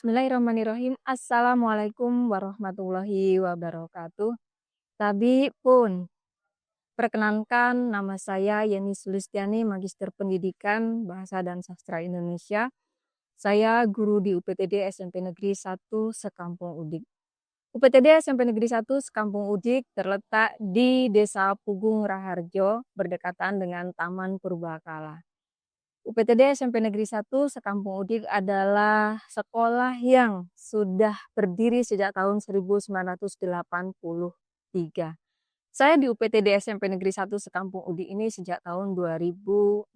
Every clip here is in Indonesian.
Bismillahirrahmanirrahim. Assalamualaikum warahmatullahi wabarakatuh. Tabi pun, perkenankan nama saya Yeni Sulistiani, Magister Pendidikan Bahasa dan Sastra Indonesia. Saya guru di UPTD SMP Negeri 1 Sekampung Udik. UPTD SMP Negeri 1 Sekampung Udik terletak di Desa Pugung Raharjo, berdekatan dengan Taman Purbakala. UPTD SMP Negeri 1 Sekampung Udik adalah sekolah yang sudah berdiri sejak tahun 1983. Saya di UPTD SMP Negeri 1 Sekampung Udik ini sejak tahun 2014.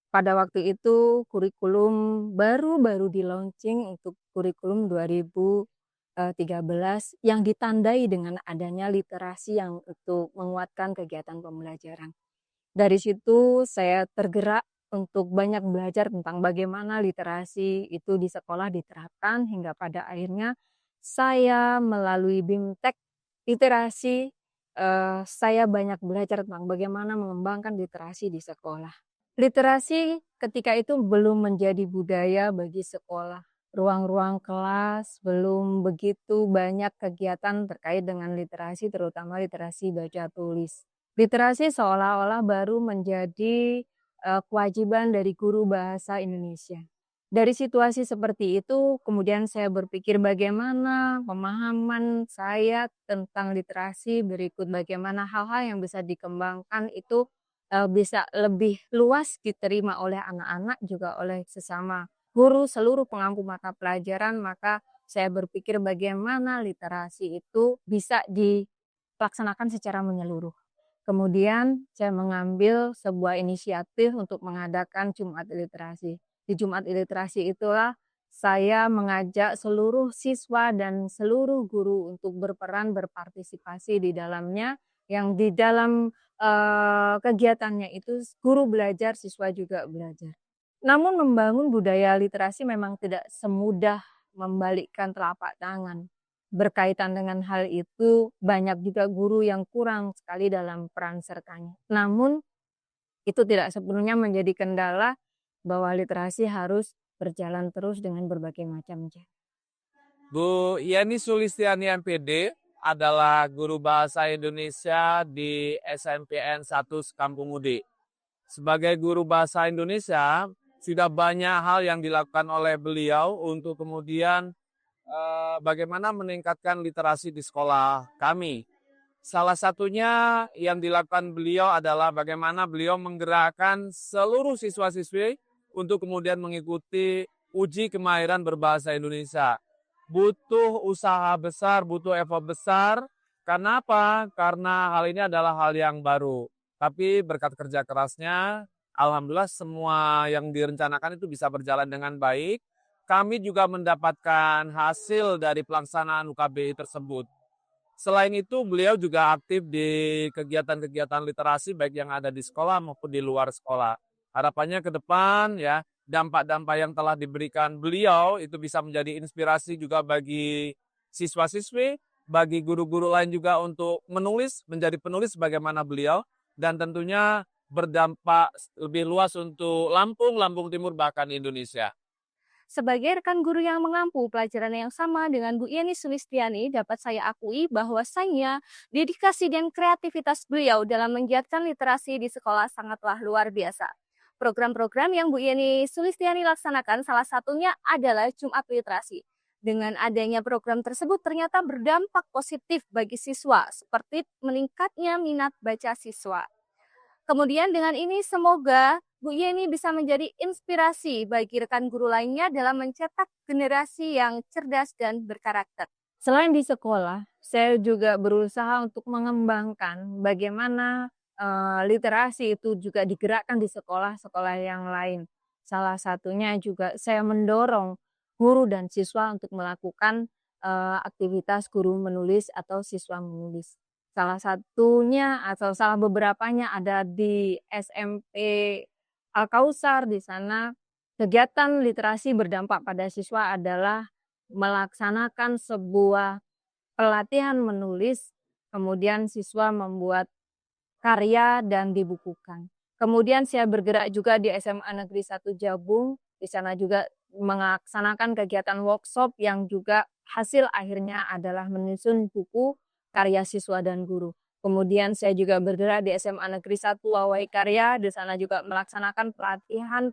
Pada waktu itu kurikulum baru-baru di-launching untuk kurikulum 2013 yang ditandai dengan adanya literasi yang untuk menguatkan kegiatan pembelajaran. Dari situ saya tergerak untuk banyak belajar tentang bagaimana literasi itu di sekolah diterapkan hingga pada akhirnya saya melalui BIMTEK literasi, saya banyak belajar tentang bagaimana mengembangkan literasi di sekolah. Literasi ketika itu belum menjadi budaya bagi sekolah. Ruang-ruang kelas belum begitu banyak kegiatan terkait dengan literasi, terutama literasi baca tulis. Literasi seolah-olah baru menjadi kewajiban dari guru bahasa Indonesia. Dari situasi seperti itu, kemudian saya berpikir bagaimana pemahaman saya tentang literasi berikut, bagaimana hal-hal yang bisa dikembangkan itu bisa lebih luas diterima oleh anak-anak juga oleh sesama guru seluruh pemangku mata pelajaran. Maka saya berpikir bagaimana literasi itu bisa dilaksanakan secara menyeluruh. Kemudian saya mengambil sebuah inisiatif untuk mengadakan Jumat Literasi. Di Jumat Literasi itulah saya mengajak seluruh siswa dan seluruh guru untuk berperan berpartisipasi di dalamnya, yang di dalam kegiatannya itu guru belajar, siswa juga belajar. Namun membangun budaya literasi memang tidak semudah membalikkan telapak tangan. Berkaitan dengan hal itu, banyak juga guru yang kurang sekali dalam peran sertanya. Namun, itu tidak sepenuhnya menjadi kendala bahwa literasi harus berjalan terus dengan berbagai macam cara. Bu Yeni Sulistiani MPD adalah guru bahasa Indonesia di SMPN 1 Sekampung Udik. Sebagai guru bahasa Indonesia, sudah banyak hal yang dilakukan oleh beliau untuk kemudian bagaimana meningkatkan literasi di sekolah kami. Salah satunya yang dilakukan beliau adalah bagaimana beliau menggerakkan seluruh siswa-siswi untuk kemudian mengikuti uji kemahiran berbahasa Indonesia. Butuh usaha besar, butuh effort besar. Karena apa? Karena hal ini adalah hal yang baru. Tapi berkat kerja kerasnya, alhamdulillah semua yang direncanakan itu bisa berjalan dengan baik. Kami juga mendapatkan hasil dari pelaksanaan UKBI tersebut. Selain itu, beliau juga aktif di kegiatan-kegiatan literasi baik yang ada di sekolah maupun di luar sekolah. Harapannya ke depan ya, dampak-dampak yang telah diberikan beliau itu bisa menjadi inspirasi juga bagi siswa-siswi, bagi guru-guru lain juga untuk menulis, menjadi penulis bagaimana beliau, dan tentunya berdampak lebih luas untuk Lampung, Lampung Timur, bahkan Indonesia. Sebagai rekan guru yang mengampu pelajaran yang sama dengan Bu Yeni Sulistiani, dapat saya akui bahwasanya dedikasi dan kreativitas beliau dalam menggiatkan literasi di sekolah sangatlah luar biasa. Program-program yang Bu Yeni Sulistiani laksanakan salah satunya adalah Jumat Literasi. Dengan adanya program tersebut ternyata berdampak positif bagi siswa, seperti meningkatnya minat baca siswa. Kemudian dengan ini semoga Bu Yeni bisa menjadi inspirasi bagi rekan guru lainnya dalam mencetak generasi yang cerdas dan berkarakter. Selain di sekolah, saya juga berusaha untuk mengembangkan bagaimana literasi itu juga digerakkan di sekolah-sekolah yang lain. Salah satunya juga saya mendorong guru dan siswa untuk melakukan aktivitas guru menulis atau siswa menulis. Salah satunya atau salah beberapanya ada di SMP Al-Kausar. Di sana kegiatan literasi berdampak pada siswa adalah melaksanakan sebuah pelatihan menulis, kemudian siswa membuat karya dan dibukukan. Kemudian saya bergerak juga di SMA Negeri 1 Jabung, di sana juga melaksanakan kegiatan workshop yang juga hasil akhirnya adalah menyusun buku karya siswa dan guru. Kemudian saya juga bergerak di SMA Negeri 1 Wawai Karya, di sana juga melaksanakan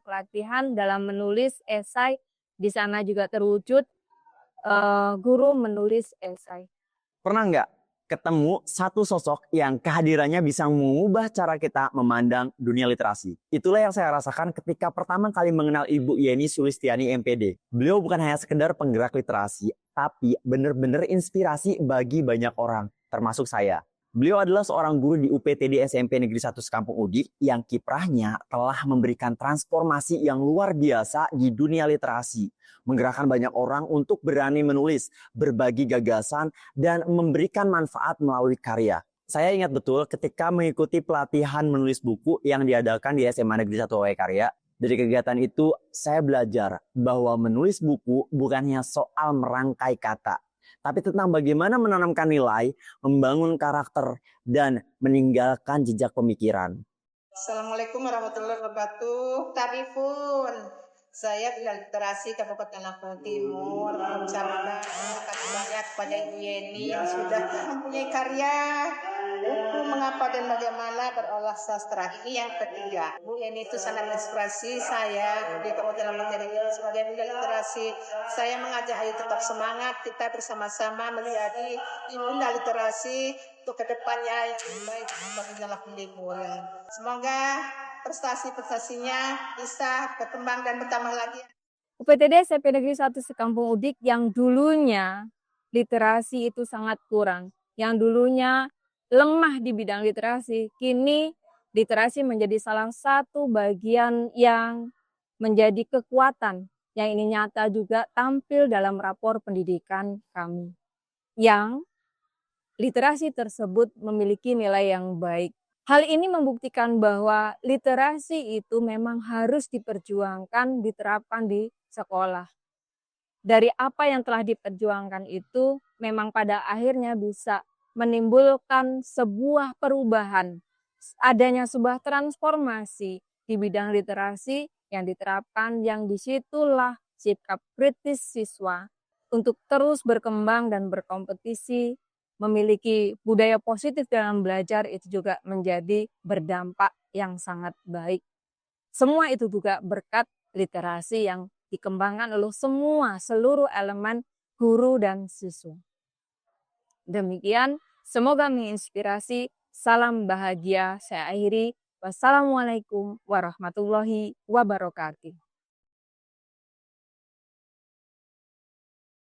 pelatihan dalam menulis esai. Di sana juga terwujud guru menulis esai. Pernah nggak ketemu satu sosok yang kehadirannya bisa mengubah cara kita memandang dunia literasi? Itulah yang saya rasakan ketika pertama kali mengenal Ibu Yeni Sulistiani MPD. Beliau bukan hanya sekedar penggerak literasi, tapi benar-benar inspirasi bagi banyak orang, termasuk saya. Beliau adalah seorang guru di UPTD SMP Negeri 1 Sekampung Udik yang kiprahnya telah memberikan transformasi yang luar biasa di dunia literasi. Menggerakkan banyak orang untuk berani menulis, berbagi gagasan, dan memberikan manfaat melalui karya. Saya ingat betul ketika mengikuti pelatihan menulis buku yang diadakan di SMA Negeri 1 Wawai Karya. Dari kegiatan itu, saya belajar bahwa menulis buku bukannya soal merangkai kata, tapi tentang bagaimana menanamkan nilai, membangun karakter, dan meninggalkan jejak pemikiran. Assalamualaikum warahmatullahi wabarakatuh. Tarifun. Saya di literasi Kabupaten Lampung Timur. Mengucapkan terima kasih banyak kepada Ibu Yeni yang sudah mempunyai karya buku mengapa dan bagaimana berolah sastra. Ini yang ketiga. Bu Yeni itu sangat menginspirasi saya di Kabupaten Lampung Timur sebagai bidang literasi. Saya mengajak ayo tetap semangat, kita bersama-sama menjadi ibunda literasi untuk kedepannya yang lebih baik bagi Lampung Timur. Semoga prestasi-prestasinya bisa berkembang dan bertambah lagi. UPTD SMP Negeri 1 Sekampung Udik yang dulunya literasi itu sangat kurang, yang dulunya lemah di bidang literasi, kini literasi menjadi salah satu bagian yang menjadi kekuatan yang ini nyata juga tampil dalam rapor pendidikan kami. Yang literasi tersebut memiliki nilai yang baik. Hal ini membuktikan bahwa literasi itu memang harus diperjuangkan, diterapkan di sekolah. Dari apa yang telah diperjuangkan itu memang pada akhirnya bisa menimbulkan sebuah perubahan, adanya sebuah transformasi di bidang literasi yang diterapkan, yang disitulah sikap kritis siswa untuk terus berkembang dan berkompetisi, memiliki budaya positif dalam belajar itu juga menjadi berdampak yang sangat baik. Semua itu juga berkat literasi yang dikembangkan oleh seluruh elemen guru dan siswa. Demikian, semoga menginspirasi. Salam bahagia. Saya akhiri. Wassalamualaikum warahmatullahi wabarakatuh.